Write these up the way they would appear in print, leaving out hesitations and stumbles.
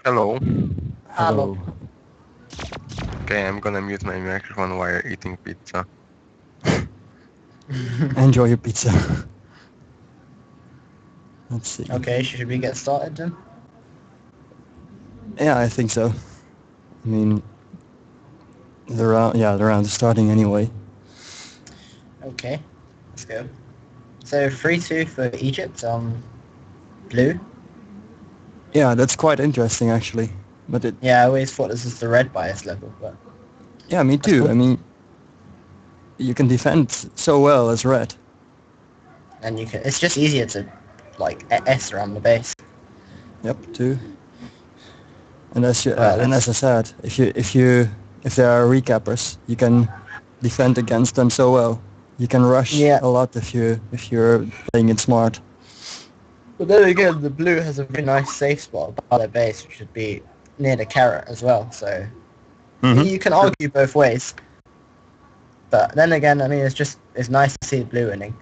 Hello. Hello. Hello. Okay, I'm gonna mute my microphone while eating pizza. Enjoy your pizza. Let's see. Okay, should we get started then? Yeah, I think so. I mean, the round is starting anyway. Okay, let's go. So 3-2 for Egypt on blue. Yeah, that's quite interesting actually. But Yeah, I always thought this was the red bias level, but yeah, me that's too. cool. I mean, you can defend so well as red. And you can. It's just easier to like S around the base. Yep, too. And Well, as I said, if there are recappers, you can defend against them so well. You can rush yeah. a lot if you're playing it smart. But then again, the blue has a very nice safe spot by their base, which should be near the carrot as well. So you can argue both ways. But then again, I mean, it's nice to see the blue winning.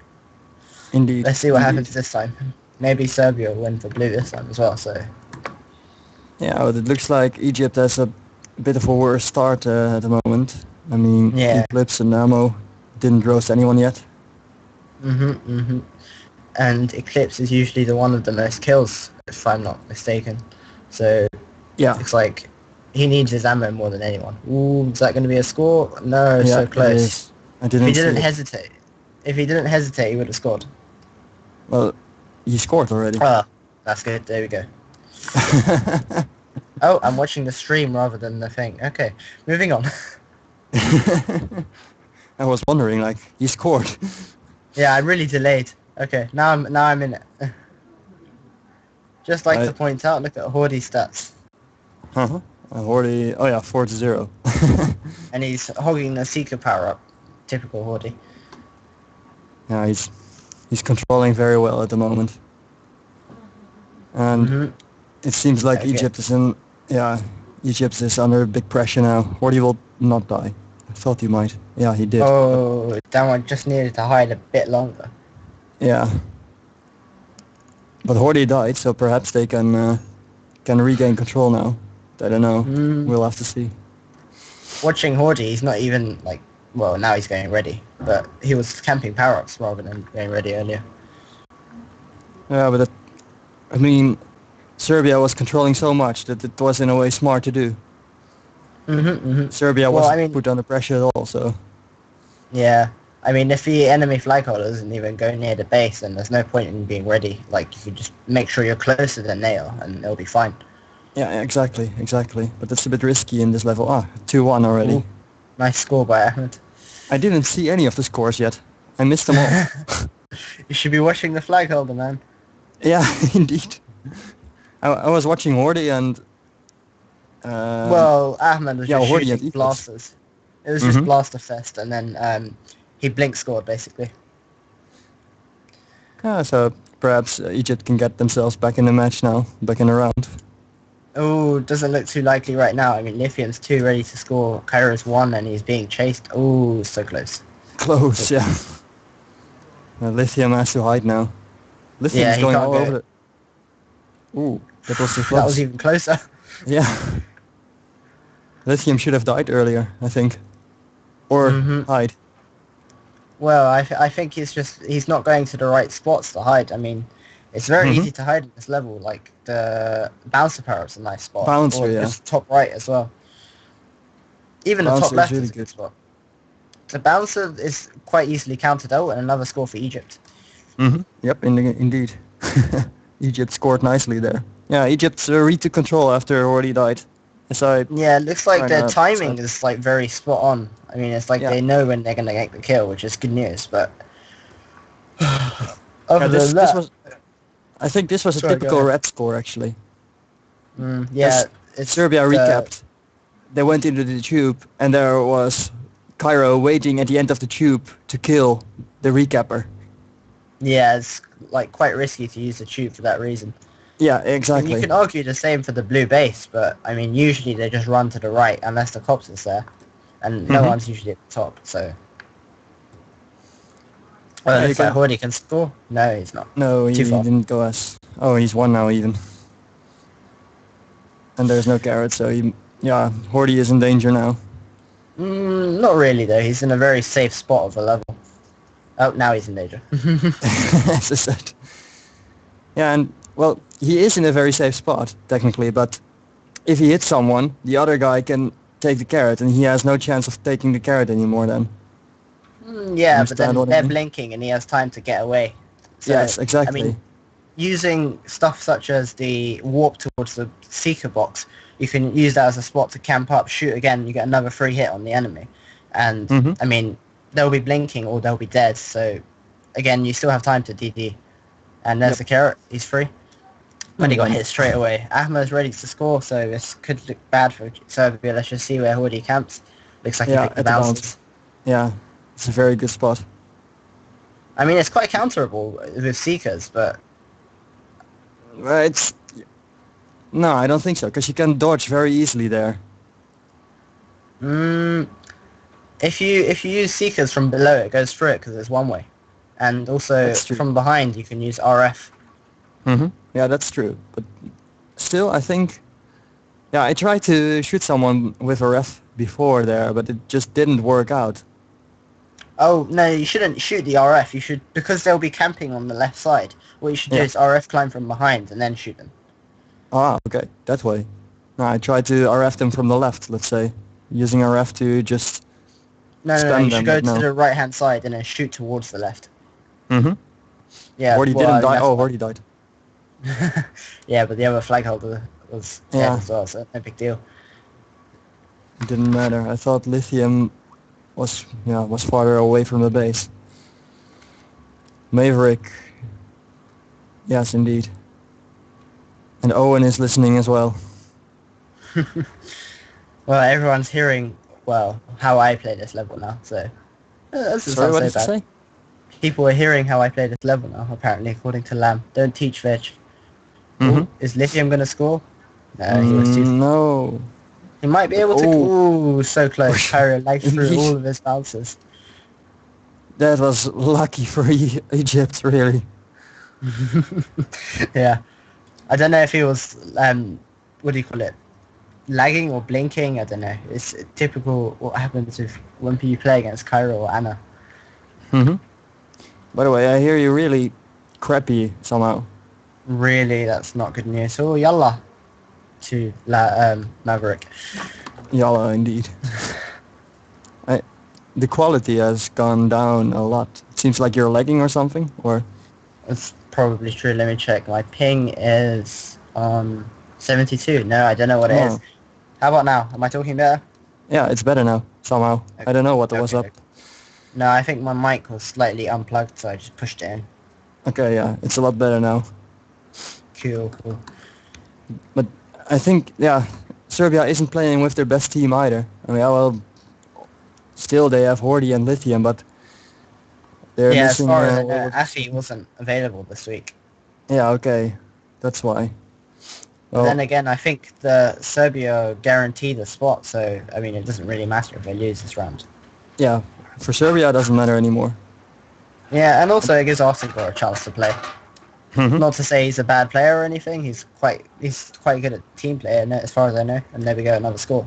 Indeed. Let's see what happens this time. Maybe Serbia will win for blue this time as well. So Yeah, but it looks like Egypt has a bit of a worse start at the moment. I mean, yeah. Eclipse and Namo didn't roast anyone yet. And Eclipse is usually the one of the most kills, if I'm not mistaken. So Yeah, it's like he needs his ammo more than anyone. Ooh, is that going to be a score? No, yeah, so it close. is. I If didn't he see didn't it. hesitate, he would have scored. Well, he scored already. Ah, that's good. There we go. Oh, I'm watching the stream rather than the thing. Okay, moving on. I was wondering, like, he scored. Yeah, I really delayed. Okay, now I'm in it. Just like to point out, look at Hordy's stats. Hordy, oh yeah, 4-0. And he's hogging the Seeker power up. Typical Hordy. Yeah, he's controlling very well at the moment. And it seems like Okay. Egypt is under big pressure now. Hordy will not die. I thought he might. Yeah, he did. Oh, that one just needed to hide a bit longer. Yeah. But Hordy died, so perhaps they can regain control now. I don't know. We'll have to see. Watching Hordy, he's not even like. Well, now he's going ready, but he was camping power-ups rather than going ready earlier. Yeah, but I mean, Serbia was controlling so much that it was in a way smart to do. Serbia wasn't put under pressure at all, so. Yeah, I mean, if the enemy flag holder doesn't even go near the base, then there's no point in being ready. Like, you can just make sure you're closer than they are, and it'll be fine. Yeah, exactly. But that's a bit risky in this level. 2-1 already. Ooh, nice score by Ahmed. I didn't see any of the scores yet. I missed them all. You should be watching the flag holder, man. Yeah, indeed. I was watching Hordy and... well, Ahmed was just shooting blasters. It was just blaster fest, and then he blink scored, basically. Yeah, so perhaps Egypt can get themselves back in the match now, back in the round. Oh, doesn't look too likely right now. I mean, Lithium's 2 ready to score. Cairo's 1 and he's being chased. Oh, so close. Close, yeah. Lithium has to hide now. Lithium's going all over it. Ooh, that was too close. That was even closer. Yeah. Lithium should have died earlier, I think. Or hide. Well, I think he's not going to the right spots to hide. I mean, it's very easy to hide at this level. Like, the bouncer power-up's a nice spot. Bouncer, or just top right as well. Even the top left is a good spot. The bouncer is quite easily countered out, and another score for Egypt. Yep, indeed. Egypt scored nicely there. Yeah, Egypt retook control after already died. Yeah, it looks like their timing is like very spot on. I mean, it's like they know when they're gonna get the kill, which is good news. But I think this was a typical red score actually. Yeah, Serbia recapped. They went into the tube, and there was Cairo waiting at the end of the tube to kill the recapper. Yeah, it's like quite risky to use the tube for that reason. Yeah, exactly. And you can argue the same for the blue base, but I mean, usually they just run to the right unless the cops is there, and no one's usually at the top. So, well, looks like Hordy can score. No, he's not. No, he didn't go as. Oh, he's 1 now even. And there's no carrot, so Hordy is in danger now. Not really though. He's in a very safe spot of the level. Oh, now he's in danger. As I said. Yeah, and well, he is in a very safe spot technically, but if he hits someone, the other guy can take the carrot, and he has no chance of taking the carrot anymore. Then. Yeah, but then Understand what I they're mean? blinking, and he has time to get away. So, Yes, exactly. I mean, using stuff such as the warp towards the seeker box, you can use that as a spot to camp up, shoot again, you get another free hit on the enemy. And, Mhm. I mean, they'll be blinking or they'll be dead, so, again, you still have time to DD. And there's Yep. the carrot, he's free. And he got And- hit straight away. Ahmed's ready to score, so this could look bad for Serbia. Let's just see where Hordy camps. Looks like he Yeah, picked the at the bounce. bounces. Yeah, it's a very good spot. I mean, it's quite counterable with Seekers, but It's no, I don't think so, because you can dodge very easily there. if you use Seekers from below, it goes through it because it's one way, and also That's true. from behind you can use RF. Yeah, that's true. But still, I think, yeah, I tried to shoot someone with a ref before there, but it just didn't work out. Oh no, you shouldn't shoot the RF. You should, because they'll be camping on the left side. What you should do Yeah. is RF climb from behind and then shoot them. Ah, okay, that way. No, I tried to RF them from the left, let's say, using RF to just. No, you Spam should them, go but to no. the right hand side and then shoot towards the left. Mm-hmm. Yeah. Hordy well, didn't die. that's Oh, what- Hordy died. yeah, but the other flag holder was dead Yeah. as well, so no big deal. It didn't matter. I thought Lithium was farther away from the base. Maverick. Yes, indeed. And Owen is listening as well. Well, everyone's hearing how I play this level now, so that doesn't Sorry, sound what so did you bad. say? People are hearing how I play this level now, apparently, according to Lamb. Don't teach Veg. Mhm. Ooh, is Lithium going to score? No, he was too... No. He might be able to... Oh. Ooh, so close. Kyro lagged through Indeed. all of his bounces. That was lucky for Egypt, really. Yeah. I don't know if he was, what do you call it? Lagging or blinking? I don't know. It's typical what happens when you play against Kyro or Anna. Mm-hmm. By the way, I hear you really crappy somehow. Really, that's not good news. Oh, yalla. To Maverick. Yalla, indeed. The quality has gone down a lot. It seems like you're lagging or something, or... That's probably true. Let me check. My ping is on 72. No, I don't know what it is. Oh. How about now? Am I talking better? Yeah, it's better now, somehow. I don't know what was up. Okay. No, I think my mic was slightly unplugged, so I just pushed it in. Okay, yeah, it's a lot better now. Cool. But I think, yeah, Serbia isn't playing with their best team either. I mean, well, still they have Hordy and Lithium, but they're Yeah, missing... as far as I know, what- Afi wasn't available this week. Yeah, okay, that's why. But then again, I think the Serbia guaranteed a spot, so, I mean, it doesn't really matter if they lose this round. Yeah, for Serbia it doesn't matter anymore. Yeah, and also it gives Arsenal a chance to play. Mhm. Not to say he's a bad player or anything. He's quite good at team play, as far as I know. And there we go, another score.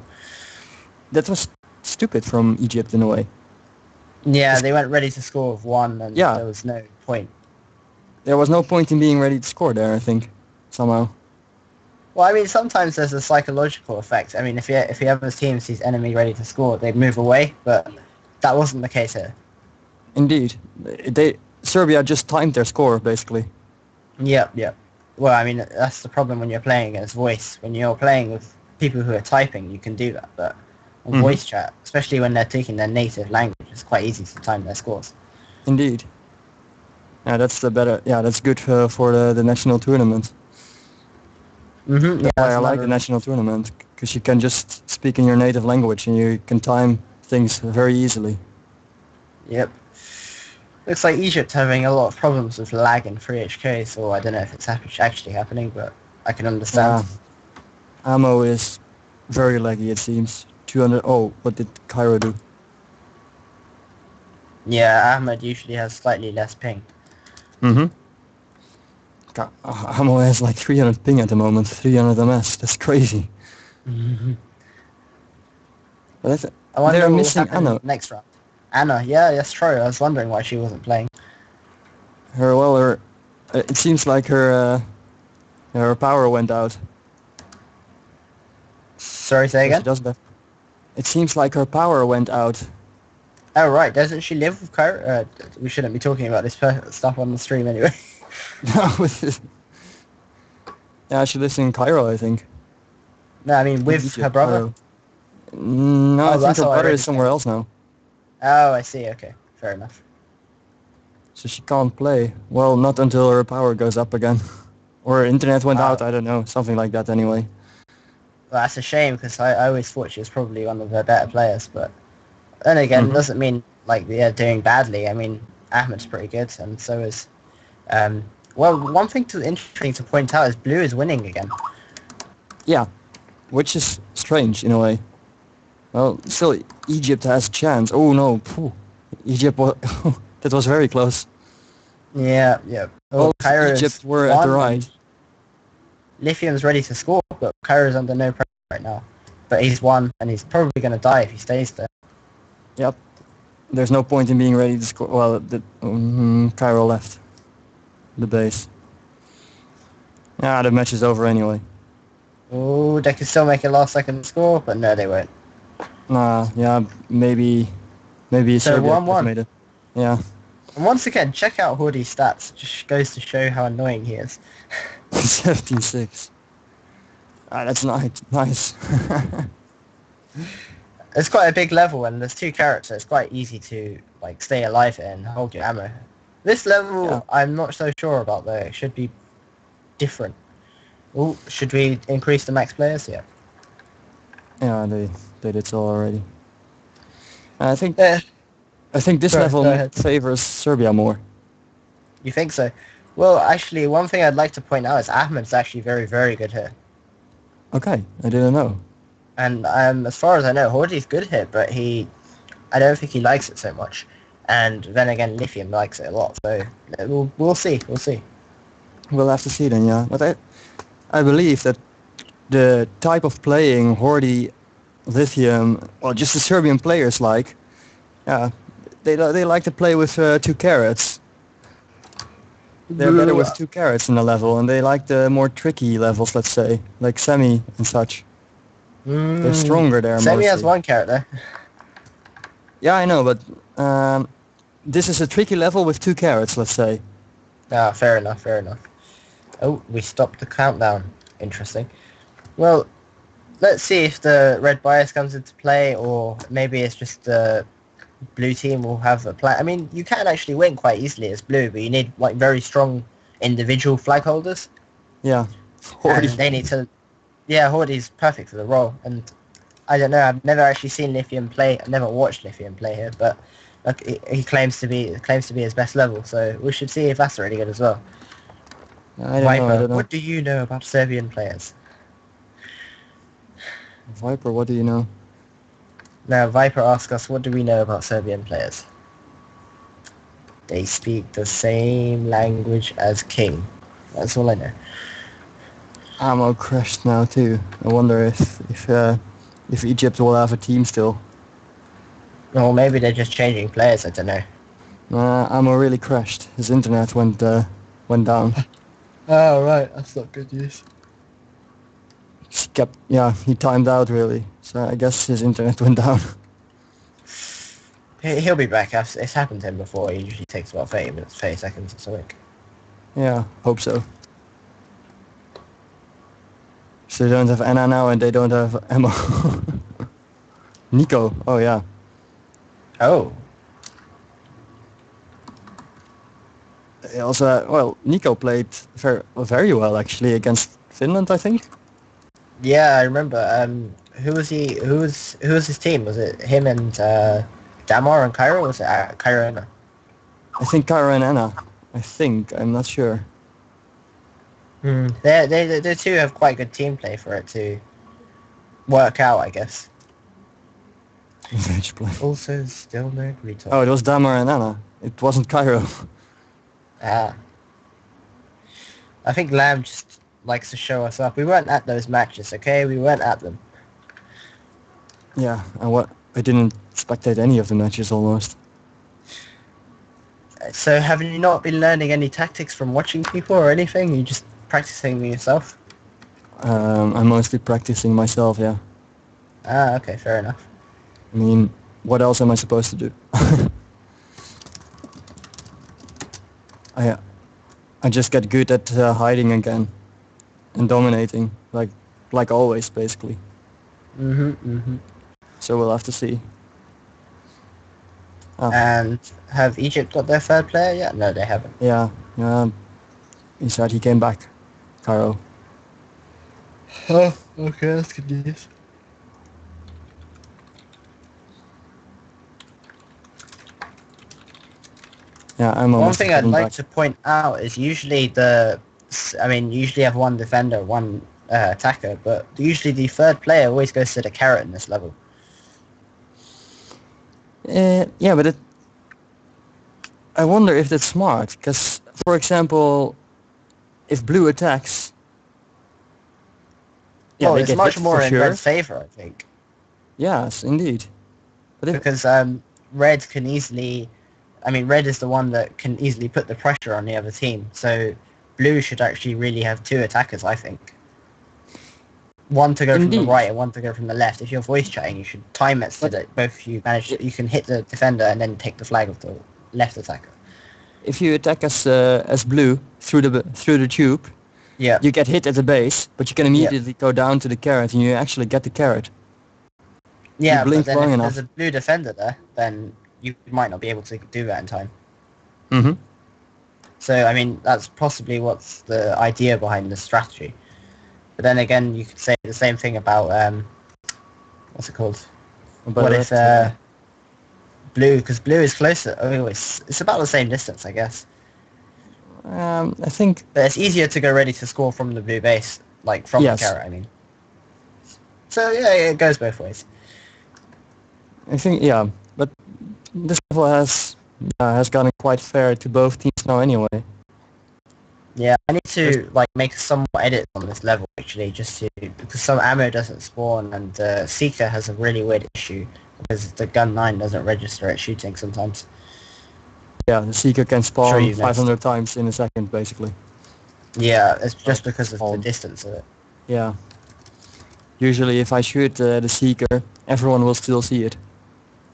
That was stupid from Egypt in a way. Yeah, they went ready to score with one, and Yeah. there was no point. There was no point in being ready to score there, I think, somehow. Well, I mean, sometimes there's a psychological effect. I mean, if the other team sees enemy ready to score, they move away, but that wasn't the case here. Indeed. Serbia just timed their score, basically. Yep. Well, I mean, that's the problem when you're playing against voice. When you're playing with people who are typing, you can do that, but on voice chat, especially when they're taking their native language, it's quite easy to time their scores. Indeed. Yeah, that's good for the national tournament. Mm-hmm. That's why I like the national tournament, because you can just speak in your native language and you can time things very easily. Yep. Looks like Egypt having a lot of problems with lag in 3HK, so I don't know if it's actually happening, but I can understand. Yeah. Ammo is very laggy, it seems. 200... Oh, what did Cairo do? Yeah, Ahmed usually has slightly less ping. Mm-hmm. Amo has like 300 ping at the moment, 300 MS. That's crazy. But I wonder they're what will missing happen Anna. next round. Anna, yeah, that's true. I was wondering why she wasn't playing. It seems like her power went out. Sorry, say So she again? doesn't have. It seems like her power went out. Oh, right. Doesn't she live with Kyra? We shouldn't be talking about this stuff on the stream anyway. Yeah, she lives in Cairo, I think. No, I mean In with Egypt, her brother? Cairo. No, I Oh, think that's her how I brother read is it. somewhere else now. Oh, I see. Okay, fair enough. So she can't play. Well, not until her power goes up again. Or her internet went out, I don't know. Something like that anyway. Well, that's a shame because I always thought she was probably one of the better players, but then again, it doesn't mean like they're doing badly. I mean, Ahmed's pretty good, and so is. Well, one thing interesting to point out is Blue is winning again. Yeah, which is strange in a way. Well, still, Egypt has a chance. Oh no, phew. Egypt was... that was very close. Yeah. Well, Kyra's Egypt were at the won, right. Lithium's ready to score, but Kyra's under no pressure right now. But he's won, and he's probably going to die if he stays there. Yep. There's no point in being ready to score. Well, Cairo left the base. Yeah, the match is over anyway. Oh, they can still make a last second score, but no, they won't. Yeah, maybe So Serbia could have 1-1. made it. Yeah. And once again, check out Hordy's stats. It just goes to show how annoying he is. 17-6. That's nice. It's quite a big level, and there's 2 carrots, so it's quite easy to like stay alive and hold your ammo. This level, Yeah. I'm not so sure about though. It should be different. Ooh, should we increase the max players? Yeah. Yeah, they did so already. I think Yeah. this Sorry, level go ahead. favors Serbia more. You think so? Well, actually, one thing I'd like to point out is Ahmed's actually very, very good here. Okay, I didn't know. And as far as I know, Hordy's good here, but I don't think he likes it so much. And then again, Lithium likes it a lot, so we'll see. We'll see. We'll have to see then, yeah. But I believe that the type of playing Hordy, Lithium, or just the Serbian players like, yeah, they like to play with 2 carrots. They're better with 2 carrots in the level, and they like the more tricky levels, let's say, like Semi and such. They're stronger there Semi mostly. has 1 carrot there. Yeah, I know, but this is a tricky level with 2 carrots, let's say. Ah, fair enough, fair enough. Oh, we stopped the countdown. Interesting. Well, let's see if the red bias comes into play, or maybe it's just the blue team will have a plan. I mean, you can actually win quite easily as blue, but you need like very strong individual flag holders. Yeah. And they need to... Yeah, Hordy's perfect for the role, and I don't know, I've never actually seen Lithium play. I've never watched Lithium play here, but like, he claims to be his best level, so we should see if that's really good as well. I Viper, don't know. what do you know about Serbian players? Viper, what do you know? Now, Viper asks us, what do we know about Serbian players? They speak the same language as King. That's all I know. Ammo crashed now too. I wonder if Egypt will have a team still. Or maybe they're just changing players, I don't know. Ammo really crashed. His internet went down. Oh, right, that's not good news. He timed out really. So I guess his internet went down. He'll be back. It's happened to him before. It usually takes about 30 minutes, 30 seconds or something. Yeah, hope so. So they don't have Anna now and they don't have ammo. Nico, oh yeah. Oh. They also, Nico played very well actually against Finland, I think. Yeah, I remember. Who was he? Who was his team? Was it him and Damar and Cairo? Or was it Cairo and Anna? I think Cairo and Anna. I'm not sure. They two have quite good team play for it to work out, I guess. Also, still no retort. Oh, it was Damar and Anna. It wasn't Cairo. Ah. I think Lamb just likes to show us up. We weren't at those matches, okay? We weren't at them. Yeah, and I didn't spectate any of the matches almost. So have you not been learning any tactics from watching people or anything? You just practicing them yourself? I'm mostly practicing myself, yeah. Ah, okay, fair enough. I mean, what else am I supposed to do? I just get good at hiding again and dominating, like always, basically. So we'll have to see. Oh. And have Egypt got their third player yet? No, they haven't. Yeah, he said he came back, Caro. Oh, okay, that's good news. Yeah, I'm One almost thing I'd like back. to point out is usually usually have one defender, one attacker, but usually the third player always goes to the carrot in this level. Yeah, but I wonder if that's smart, because, for example, if blue attacks... Yeah, well, they it's get much hit more for in sure. red's favor, I think. Yes, indeed. But Because red can easily... red is the one that can easily put the pressure on the other team, so blue should actually really have two attackers, I think. One to go from the Indeed. right and one to go from the left. If you're voice chatting, you should time it so that both of you manage. You can hit the defender and then take the flag of the left attacker. If you attack as blue through the tube, Yeah. you get hit at the base, but you can immediately go down to the carrot and you actually get the carrot. Yeah, you blink but then long if enough. there's a blue defender there, then you might not be able to do that in time. Mm-hmm. So, that's possibly what's the idea behind this strategy. But then again, you could say the same thing about, what's it called? But what if blue, because blue is closer. Oh, it's about the same distance, I guess. I think... But it's easier to go ready to score from the blue base, like from the carrot, So, yeah, it goes both ways. I think, yeah, but this level has gotten quite fair to both teams now anyway. Yeah, I need to make some more edits on this level actually, because some ammo doesn't spawn and Seeker has a really weird issue because the gun 9 doesn't register at shooting sometimes. Yeah, the Seeker can spawn Sure 500 times in a second, basically. Yeah, it's just because of the distance of it. Yeah. Usually if I shoot the Seeker, everyone will still see it.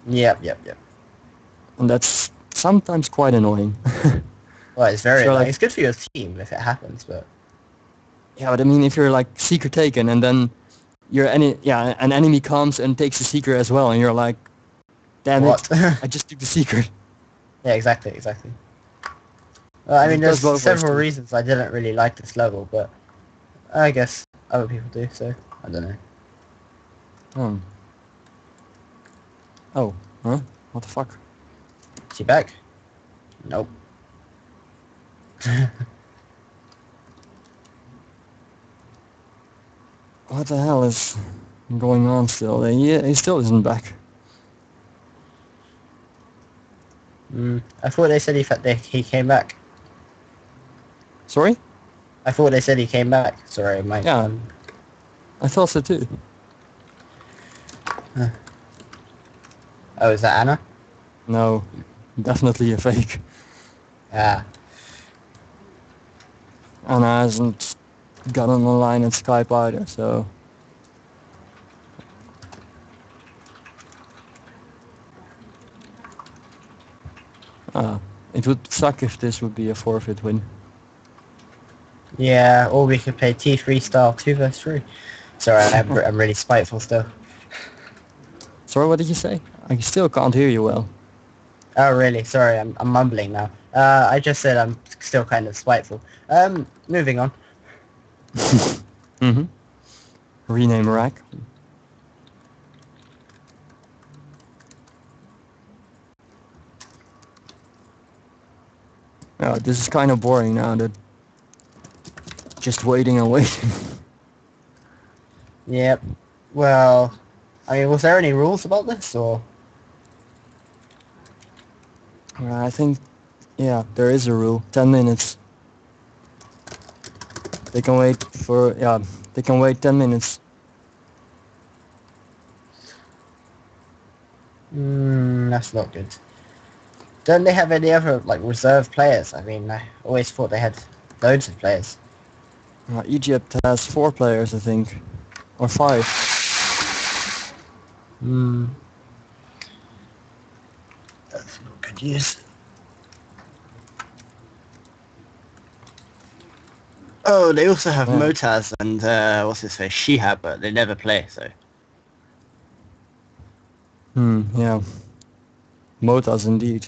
Yep. And that's sometimes quite annoying. Well, it's very So, it's good for your team if it happens, but... Yeah, but I mean, if you're Seeker taken and then an enemy comes and takes the Seeker as well, and you're like, damn What? it, I just took the Seeker. Yeah, exactly. Well, there's several ways reasons I didn't really like this level, but I guess other people do, so I don't know. Oh, huh? What the fuck? Is he back? Nope. What the hell is going on still? He still isn't back. I thought they said he came back. Sorry? I thought they said he came back. Sorry, Mike. Yeah. I thought so too. Oh, is that Anna? No, definitely a fake. Yeah. Anna hasn't gotten online at Skype either, so... It would suck if this would be a forfeit win. Yeah, or we could play T3 style 2 vs 3. Sorry, I'm really spiteful still. Sorry, what did you say? I still can't hear you well. Oh, really? Sorry, I'm mumbling now. I just said I'm still kind of spiteful. Moving on. Mm-hmm. Rename rack. Oh, this is kind of boring now, that just waiting and waiting. Yep. Well, was there any rules about this, or? I think, yeah, there is a rule. 10 minutes. They can wait for, they can wait 10 minutes. That's not good. Don't they have any other, like, reserve players? I mean, I always thought they had loads of players. Egypt has 4 players, I think. Or 5. That's not good news. Oh, they also have Motaz and, what's his face, Shihab, but they never play, so... Yeah. Motas indeed.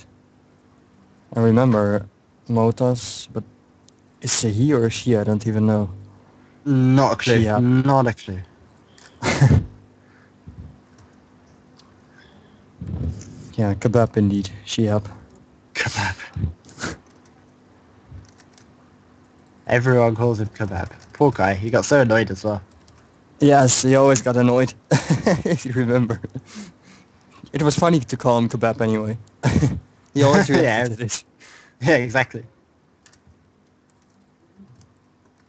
I remember Motas, but is it he or she? I don't even know. Not a clue. Shihab. Not a clue. Yeah, kebab indeed. Shihab. Kebab. Everyone calls him Kebab. Poor guy, he got so annoyed as well. Yes, he always got annoyed. If you remember. It was funny to call him kebab anyway. He always reacted to this. Yeah, exactly.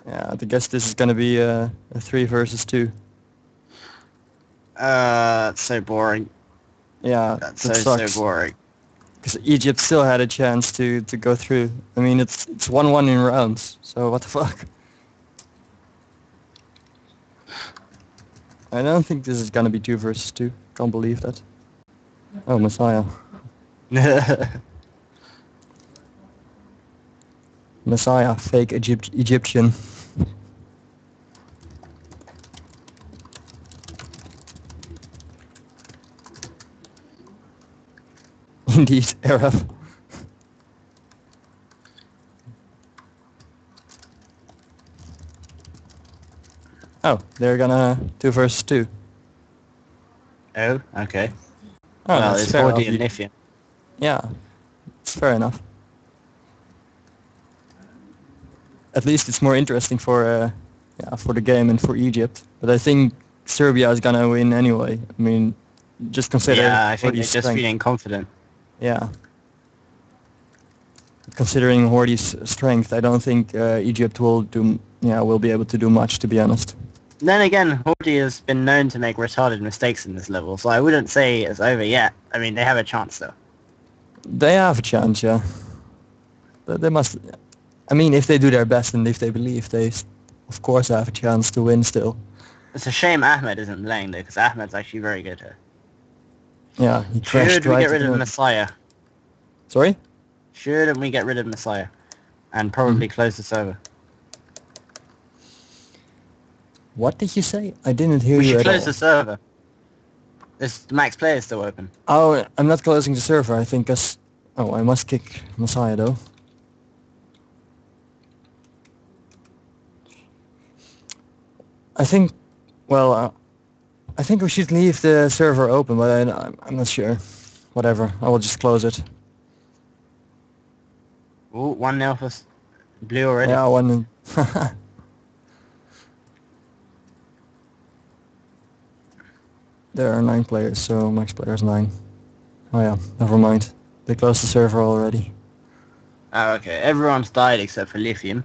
Yeah, I guess this is gonna be a 3 versus 2. It's so boring. Yeah, That's that so sucks. boring. Because Egypt still had a chance to go through. I mean, it's 1-1 in rounds, so what the fuck? I don't think this is gonna be 2 versus 2. Can't believe that. Oh, Messiah. Messiah, fake Egyptian. Indeed, Arab. Oh, they're gonna 2 versus 2. Oh, okay. Oh, Well, that's it's fair Hordy enough. and Lithium. Yeah, it's fair enough. At least it's more interesting for the game and for Egypt. But I think Serbia is gonna win anyway. I mean, just consider Yeah, I think they're Hordy's just strength. feeling confident. Yeah. Considering Hordy's strength, I don't think Egypt will be able to do much, to be honest. Then again, Hordy has been known to make retarded mistakes in this level, so I wouldn't say it's over yet. I mean, they have a chance though. They have a chance, yeah. But they must. I mean, if they do their best and if they believe, they, of course, have a chance to win still. It's a shame Ahmed isn't playing though, because Ahmed's actually very good here. Yeah, he crashed Should we right get rid at of the- Messiah? Sorry? Shouldn't we get rid of Messiah? And probably close the server. What did you say? I didn't hear We you should at close all. the server. The max player is still open. Oh, I'm not closing the server, I think, cause... Oh, I must kick Messiah, though. I think... Well, I think we should leave the server open, but I'm not sure. Whatever, I will just close it. Ooh, 1-0 for Blue already. Yeah, one... There are 9 players, so max player is 9. Oh yeah, never mind. They closed the server already. Oh, okay. Everyone's died except for Lithium,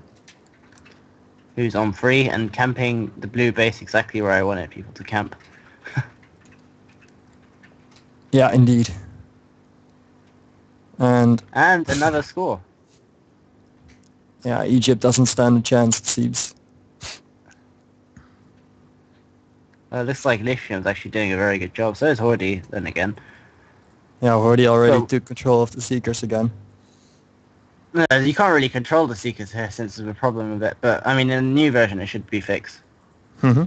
who's on free and camping the blue base exactly where I wanted people to camp. Yeah, indeed. And another score. yeah, Egypt doesn't stand a chance, it seems. It looks like Lithium's actually doing a very good job. So is Hordy, then again. Yeah, Hordy already So- took control of the Seekers again. You can't really control the Seekers here since there's a problem with it, but I mean in the new version it should be fixed. Yeah,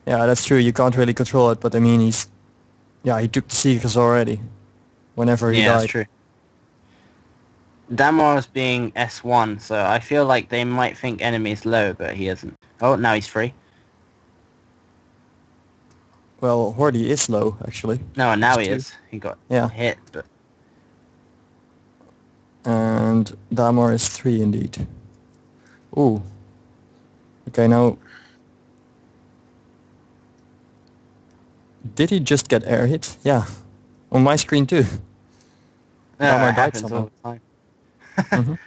that's true, you can't really control it, but I mean he took the Seekers already. Whenever he Yeah, died. that's true. Damar's being S1, so I feel like they might think enemy is low, but he isn't. Oh, now he's free. Well, Hordy is low, actually. No, now he He's 2. is. He got Yeah. hit, but... And Damar is 3 indeed. Ooh. Okay, now... Did he just get air hit? Yeah. On my screen too. Damar it died happens somehow. all the time. Mhm.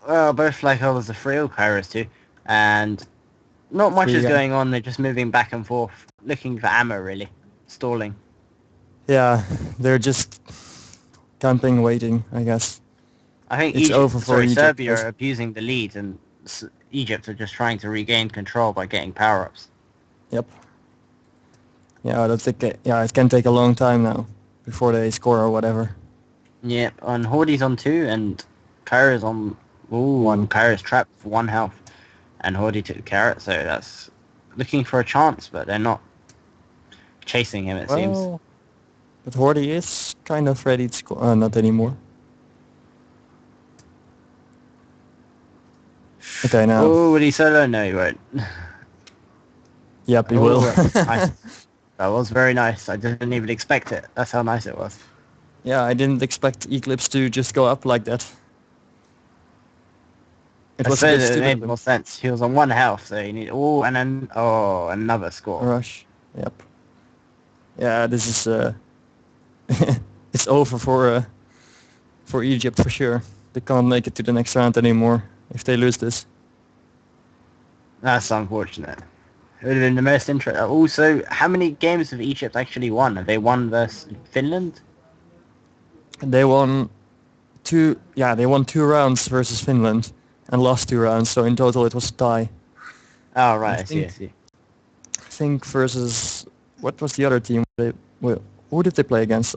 Well, both like others are free, or Kairos too, and not much Free, is yeah. going on. They're just moving back and forth, looking for ammo, really, stalling. Yeah, they're just camping, waiting, I guess. I think It's over for Egypt. Serbia are abusing the lead, and Egypt are just trying to regain control by getting power-ups. Yep. Yeah, it can take a long time now before they score or whatever. Yep, and Hordy's on 2, and Kairo's on... Ooh, 1. Kairo's trapped for 1 health, and Hordy took the carrot, so that's looking for a chance, but they're not chasing him, it seems. But Hordy is kind of ready to score. Not anymore. Okay, now. Oh, will he solo? No, he won't. Yep, he Oh, will. nice. That was very nice. I didn't even expect it. That's how nice it was. Yeah, I didn't expect Eclipse to just go up like that. It I was a bit suppose it stupid made of him. more sense. He was on 1 health, so you need... Oh, and then... Oh, another score. Rush. Yep. Yeah, this is it's over for Egypt for sure. They can't make it to the next round anymore if they lose this. That's unfortunate. It would have been the most interesting. Also, how many games have Egypt actually won? Have they won versus Finland? They won 2. Yeah, they won 2 rounds versus Finland and lost 2 rounds. So in total, it was a tie. Oh, right. I I see. think- I think versus what was the other team? Who did they play against?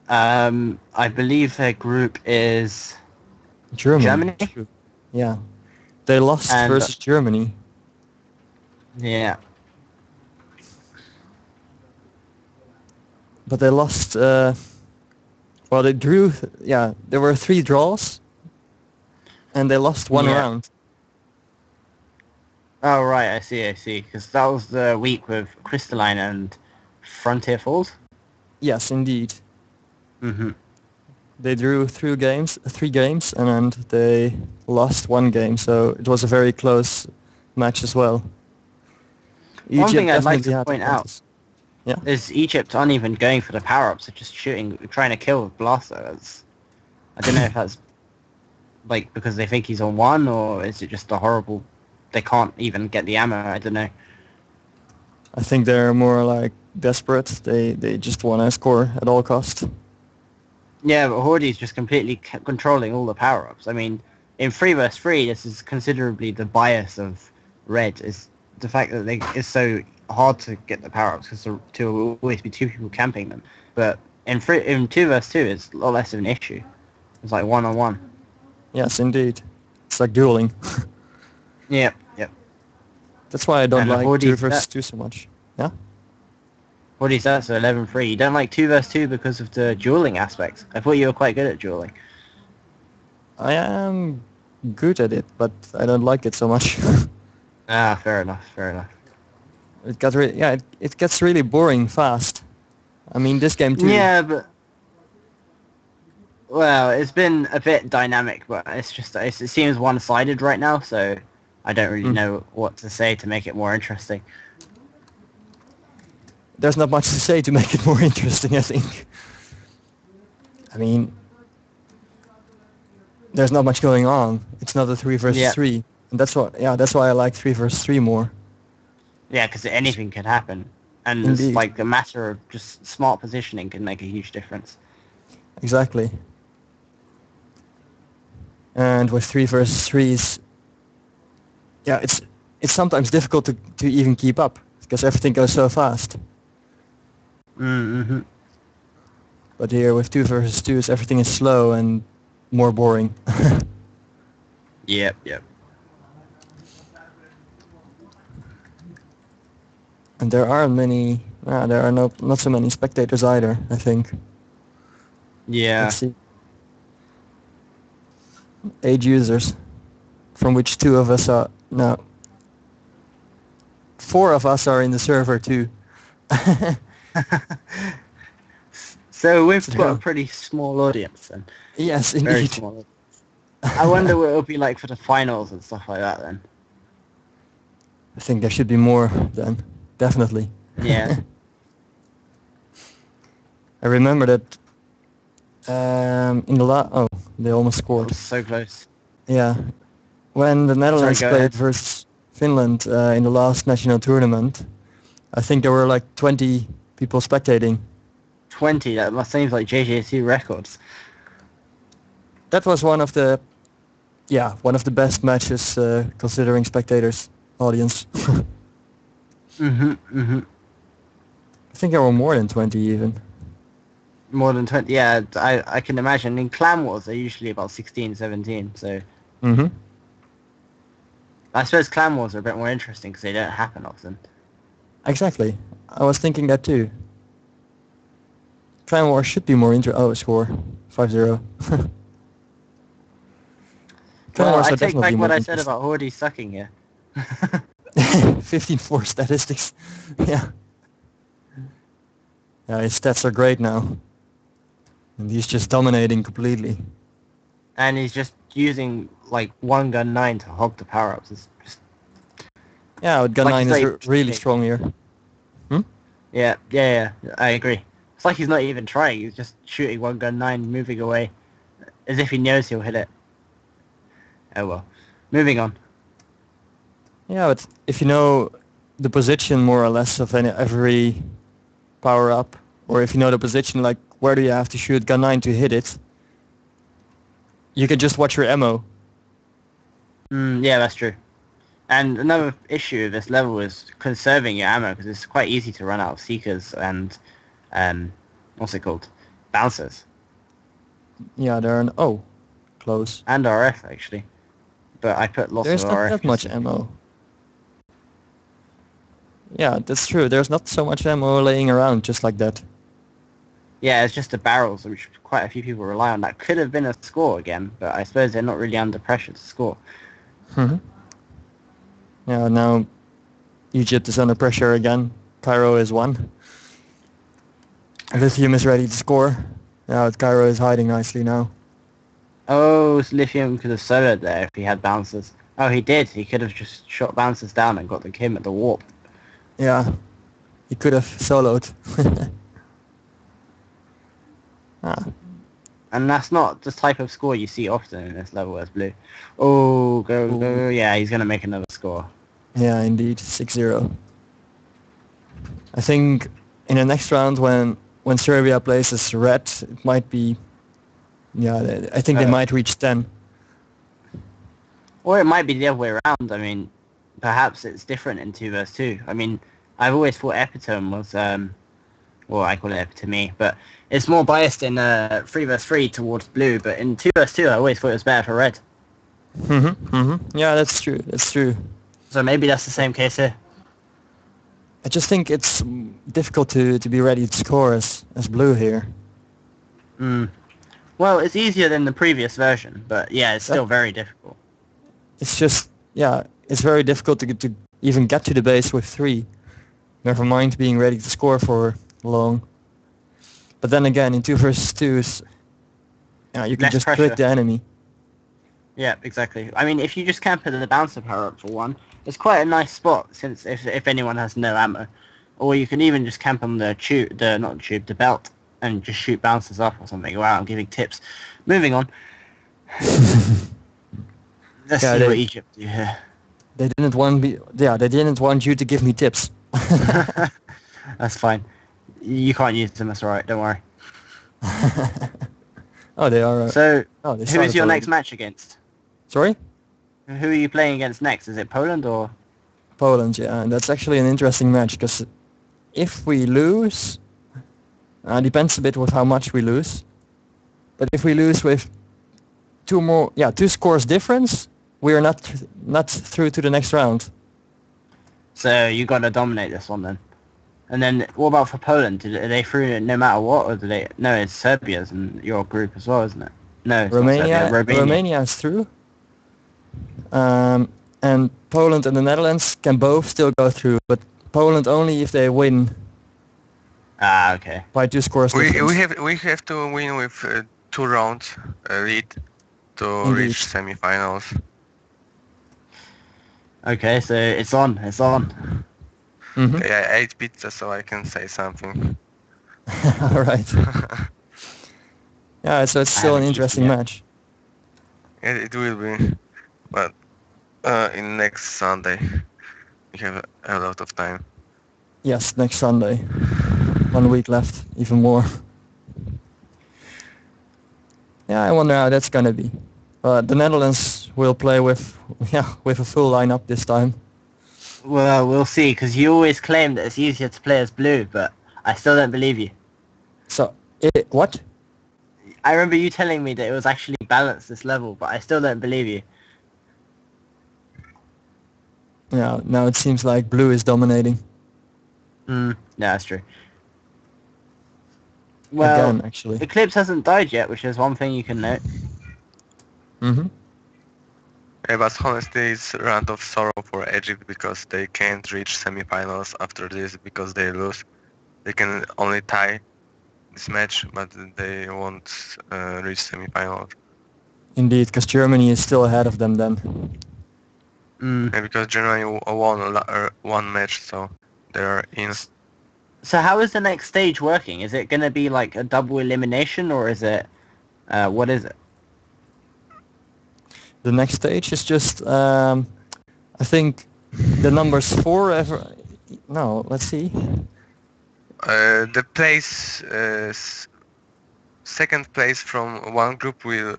I believe their group is... Germany. Germany? Yeah, they lost And- versus Germany. Yeah. But they lost. Well, they drew. Yeah, there were 3 draws, and they lost 1 Yeah. round. Oh, right. I see. Because that was the week with Crystalline and Frontier Falls. Yes, indeed. Mm-hmm. They drew 3 games, and they lost 1 game. So it was a very close match as well. One thing I'd like definitely to had point out advantage. Yeah. is Egypt aren't even going for the power-ups. They're just trying to kill with Blaster. I don't know if that's like because they think he's on 1, or is it just a horrible... They can't even get the ammo. I don't know. I think they're more like desperate. They just want to score at all cost. Yeah, but Hordy's just completely controlling all the power-ups. I mean, in 3 vs 3, this is considerably the bias of Red, is the fact that it's so hard to get the power-ups because there will always be 2 people camping them. But in 2 vs 2, it's a lot less of an issue. It's like 1-on-1. Yes, indeed. It's like dueling. Yep. That's why I don't And like Hordy's 2 versus 2 so much. Yeah? Hordy's that, so 11-3. You don't like 2 vs 2 because of the dueling aspect. I thought you were quite good at dueling. I am good at it, but I don't like it so much. Ah, fair enough. It gets really boring fast. I mean, this game too. Yeah, but... Well, it's been a bit dynamic, but it seems one-sided right now, so I don't really know what to say to make it more interesting. There's not much to say to make it more interesting, I think. I mean, there's not much going on. It's not a 3 versus 3. And that's why I like 3 versus 3 more. Yeah, because anything can happen. And Indeed. it's like a matter of just smart positioning can make a huge difference. Exactly. And with 3 versus 3s, yeah, it's sometimes difficult to even keep up because everything goes so fast. Mm-hmm. But here with 2 versus 2s, everything is slow and more boring. Yep. And there are not so many spectators either, I think. Yeah. Let's see. 8 users, from which 2 of us are... No. 4 of us are in the server too. So we've got a pretty small audience then. Yes, Very indeed. small. I wonder what it'll be like for the finals and stuff like that then. I think there should be more then, definitely. Yeah. I remember that in the they almost scored. So close. Yeah. When the Netherlands go played ahead. versus Finland in the last national tournament, I think there were like 20 people spectating. 20. That must seems like JJC records. That was one of the best matches considering spectators audience. Mm-hmm. I think there were more than 20 even. More than 20. Yeah, I can imagine. In Clan Wars, they're usually about 16, 17. So Mm-hmm. I suppose Clan Wars are a bit more interesting because they don't happen often. Exactly. I was thinking that too. Clan War should be more score 5-0. Clan Well, Wars I are take definitely back more what I said interesting. about Hordy sucking here. 15-4 statistics. Yeah. Yeah, his stats are great now. And he's just dominating completely. And he's just using like one gun 9 to hog the power-ups. It's just Yeah, with gun like 9 he's is not really even strong here. Yeah, I agree. It's like he's not even trying. He's just shooting one gun 9, moving away, as if he knows he'll hit it. Oh well. Moving on. Yeah, but if you know the position more or less of every power-up, or if you know the position, like where do you have to shoot gun 9 to hit it, you can just watch your ammo. Yeah, that's true. And another issue of this level is conserving your ammo, because it's quite easy to run out of Seekers and, what's it called? Bouncers. Yeah, they're close. And RF, actually. But I put lots There's of not RF. that much ammo. Yeah, that's true. There's not so much ammo laying around just like that. Yeah, it's just the barrels, which quite a few people rely on. That could have been a score again, but I suppose they're not really under pressure to score. Mm-hmm. Yeah, now Egypt is under pressure again. Cairo is 1. Lithium is ready to score. Now Cairo is hiding nicely now. Oh, Lithium could have soloed there if he had bouncers. Oh, he did. He could have just shot bouncers down and got the Kim at the warp. Yeah, he could have soloed. And that's not the type of score you see often in this level as Blue. Oh, go. Yeah, he's going to make another score. Yeah, indeed, 6-0. I think in the next round when Serbia plays as Red, it might be... Yeah, I think they might reach 10. Or it might be the other way around. I mean, perhaps it's different in 2 vs 2. I mean, I've always thought Epitome was, well, I call it Epitome, but it's more biased in 3 vs 3 towards Blue, but in 2 vs 2 I always thought it was better for Red. Yeah, that's true. So maybe that's the same case here. I just think it's difficult to be ready to score as Blue here. Well, it's easier than the previous version, but yeah, it's still very difficult. It's just, yeah, it's very difficult to even get to the base with 3. Never mind being ready to score for long. But then again, in 2 vs 2s, you can Less just pressure. click the enemy. Yeah, exactly. I mean, if you just camp at the bouncer power up for 1, it's quite a nice spot since if anyone has no ammo. Or you can even just camp on the belt, and just shoot bouncers up or something. Wow, I'm giving tips. Moving on. Let's see what Egypt do here. They didn't want you to give me tips. That's fine. You can't use them, that's alright, don't worry. Oh, they are... So, who is your next match against? Sorry? Who are you playing against next? Is it Poland or...? Poland, yeah. And that's actually an interesting match, because if we lose... depends a bit with how much we lose. But if we lose with 2 scores difference, we are not through to the next round. So you got to dominate this one then. And then what about for Poland? Are they through no matter what, or do they? No, it's Serbia's in your group as well, isn't it? No, it's not Serbia. Romania is through. And Poland and the Netherlands can both still go through, but Poland only if they win. Ah, okay. By 2 scores difference. We have to win with 2 rounds lead to reach semifinals. Okay, so it's on. Mm-hmm. Yeah, I ate pizza, so I can say something. All right. Yeah, so it's still an interesting match. It will be, but in next Sunday we have a lot of time. Yes, next Sunday. 1 week left, even more. Yeah, I wonder how that's gonna be. The Netherlands will play with a full lineup this time. Well, we'll see, because you always claim that it's easier to play as blue, but I still don't believe you. So, what? I remember you telling me that it was actually balanced this level, but I still don't believe you. Yeah, now it seems like blue is dominating. No, that's true. Well, Again, actually. Eclipse hasn't died yet, which is one thing you can note. Mm-hmm. Yeah, but honestly, it's a round of sorrow for Egypt because they can't reach semifinals after this because they lose. They can only tie this match, but they won't reach semifinals. Indeed, because Germany is still ahead of them then. Yeah, because Germany won one match, so they're in. So how is the next stage working? Is it going to be like a double elimination, or is it... what is it? The next stage is just, I think, the numbers 4 ever... No, let's see. The place, second place from one group will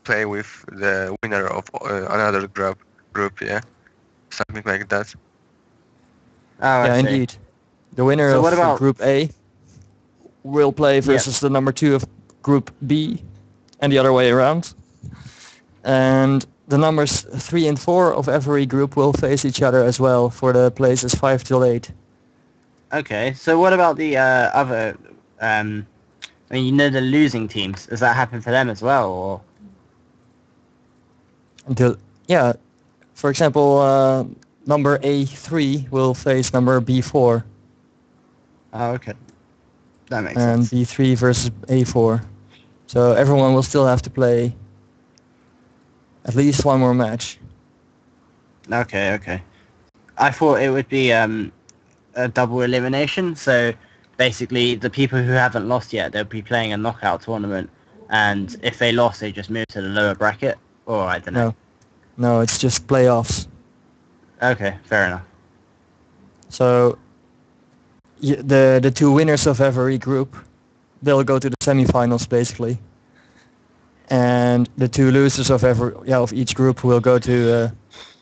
play with the winner of another group, yeah? Something like that. Oh, Yeah, I see. indeed. The winner So of what about... Group A will play versus the number 2 of Group B, and the other way around. And the numbers 3 and 4 of every group will face each other as well for the places 5 till 8. Okay, so what about the other... I mean, you know, the losing teams. Does that happen for them as well, or... Yeah, for example, number A3 will face number B4. Oh, okay. That makes and sense. B3 versus A4. So everyone will still have to play at least one more match. Okay. I thought it would be a double elimination, so basically the people who haven't lost yet, they'll be playing a knockout tournament, and if they lost, they just move to the lower bracket, or I don't know. No, it's just playoffs. Okay, fair enough. So the two winners of every group, they'll go to the semifinals basically, and the two losers of each group will go to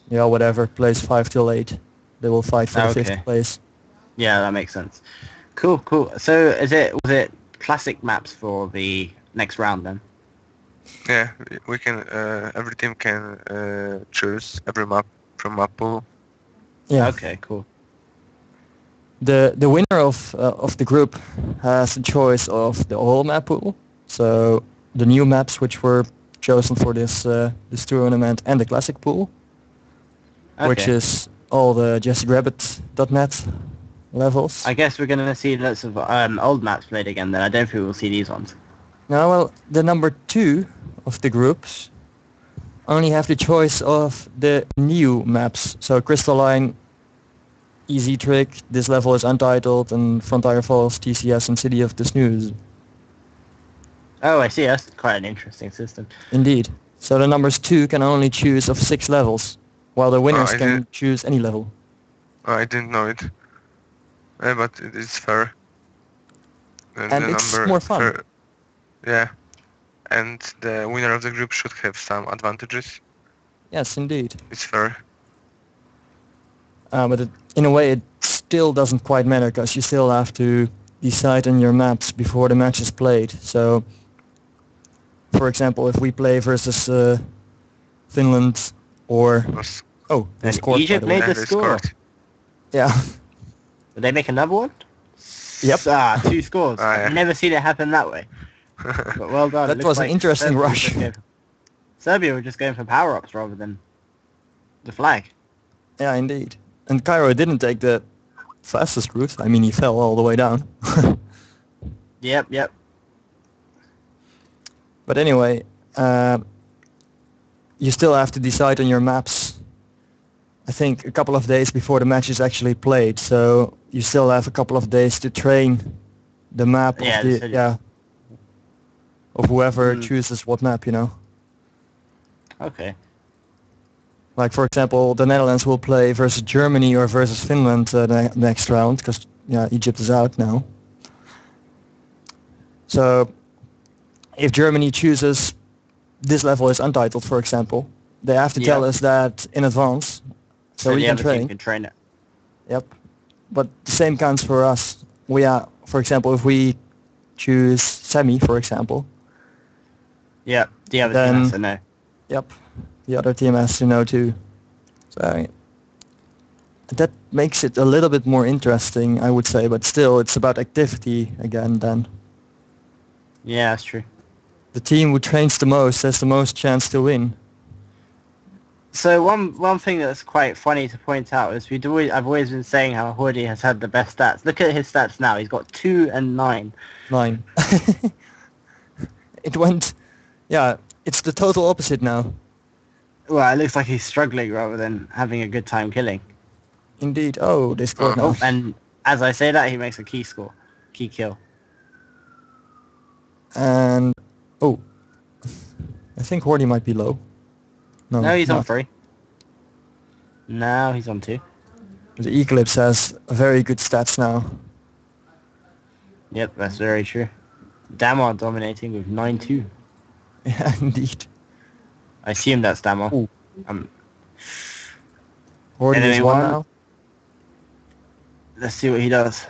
whatever place 5 till 8. They will fight for the 5th place. Yeah, that makes sense. Cool. So was it classic maps for the next round then? Yeah, we can. Every team can choose every map from map pool. Yeah. Okay, cool. The winner of the group has a choice of the whole map pool. So the new maps which were chosen for this tournament, and the classic pool, which is all the JesseRabbit.net levels. I guess we're going to see lots of old maps played again then. I don't think we'll see these ones. No, well, the number 2 of the groups only have the choice of the new maps. So Crystalline, Easy Trick, this level is Untitled, and Frontier Falls, TCS, and City of the Snooze. Oh, I see. That's quite an interesting system. Indeed. So the numbers 2 can only choose of 6 levels, while the winners can choose any level. I didn't know it. But it is fair. And it's more fun. Yeah. And the winner of the group should have some advantages. Yes, indeed. It's fair. But in a way it still doesn't quite matter, because you still have to decide on your maps before the match is played. So, for example, if we play versus Finland or... they scored. Egypt made the score. Yeah. Did they make another one? Yep. 2 scores. I've never seen it happen that way. But well done. That was an interesting rush. Serbia were just going for power-ups rather than the flag. Yeah, indeed. And Cairo didn't take the fastest route. I mean, he fell all the way down. Yep. But anyway, you still have to decide on your maps, I think, a couple of days before the match is actually played. So you still have a couple of days to train the map of whoever chooses what map, Okay. Like, for example, the Netherlands will play versus Germany or versus Finland next round, because Egypt is out now. So if Germany chooses this level is untitled, for example, they have to tell us that in advance, so we the can other team train. can train it. Yep. But the same counts for us. We are, for example, if we choose semi, for example. Yeah, the other then, team has to know. Yep. The other team has to know too. So that makes it a little bit more interesting, I would say, but still it's about activity again then. Yeah, that's true. The team who trains the most has the most chance to win. So one thing that's quite funny to point out is I've always been saying how Hordy has had the best stats. Look at his stats now. He's got 2 and 9. 9. It went, it's the total opposite now. Well, it looks like he's struggling rather than having a good time killing. Indeed. Oh, they scored now. Oh, and as I say that, he makes a key kill. And, I think Hordy might be low. No, he's on not. 3. Now he's on 2. The Eclipse has very good stats now. Yep, that's very true. Damar dominating with 9-2. Yeah, indeed. I assume that's Damar. Hordy enemy is 1 one. now. Let's see what he does.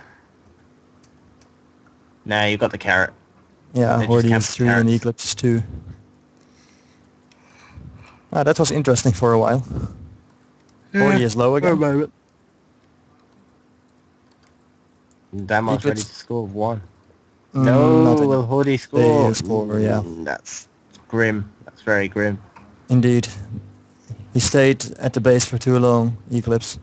Nah, you got the carrot. Yeah, They just Hordy camp is 3 and carrots. Eclipse is 2. That was interesting for a while. Hordy is low again. Damar's Eclipse. ready to score 1. Not No, any- will Hordy They score? score, yeah. That's grim. That's very grim. Indeed. He stayed at the base for too long, Eclipse.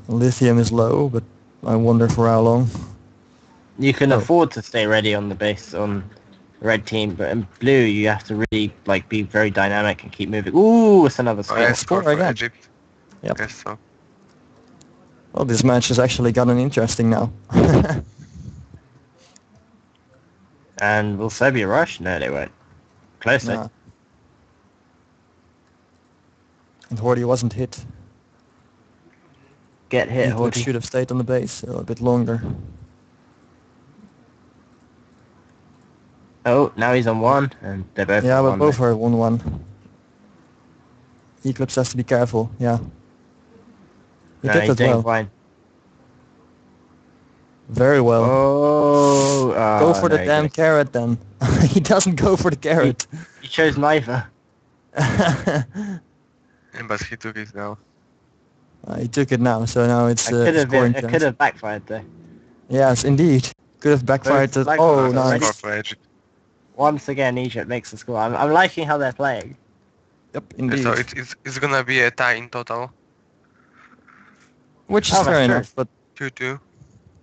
Lithium is low, but I wonder for how long. You can afford to stay ready on the base on red team, but in blue you have to really be very dynamic and keep moving. Ooh, it's another Oh, I score. score for again. Egypt. Yep. Guess so. Well, this match has actually gotten interesting now. And will Serbia rush? No, they won't. Close Nah. it. And Hordy wasn't hit. Get hit, Eclipse Hordy. should have stayed on the base a bit longer. Oh, now he's on 1, and they're both Yeah, on but 1. both are 1-1. Eclipse has to be careful, yeah. He No, did he's that doing well. fine. Very well. Oh, Go for the no, damn carrot then. He doesn't go for the carrot. He chose neither. Yeah, but he took it now. He took it now, so now it's scoring It chance. could have backfired though. Yes, indeed. Could have backfired. Both Oh, backfired. nice. Score for Egypt. Once again, Egypt makes the score. I'm liking how they're playing. Yep, Okay, indeed. so it's gonna be a tie in total. Which is Oh, fair that's true. enough, but 2-2.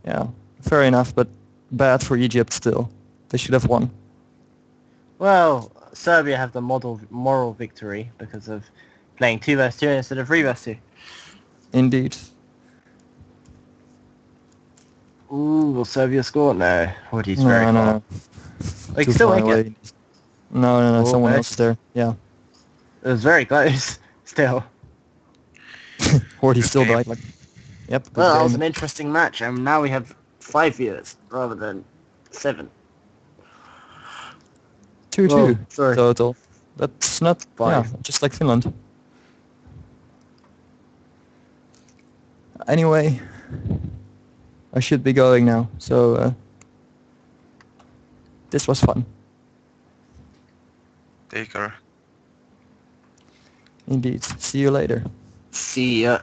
yeah, fair enough, but bad for Egypt still. They should have won. Well, Serbia have the moral victory because of playing 2 vs 2 instead of 3 vs 2. Indeed. Ooh, will Serbia score? No. Hordy's very far. No. They Too can still far make away. it. No, someone Almost. else is there. Yeah. It was very close. Still. Hordy still game. died. Yep, good Well, that was game. an interesting match, and now we have 5 viewers rather than 7. 2-2 Whoa, sorry. total. That's not, 5. just like Finland. Anyway, I should be going now, so this was fun. Take care. Indeed. See you later. See ya.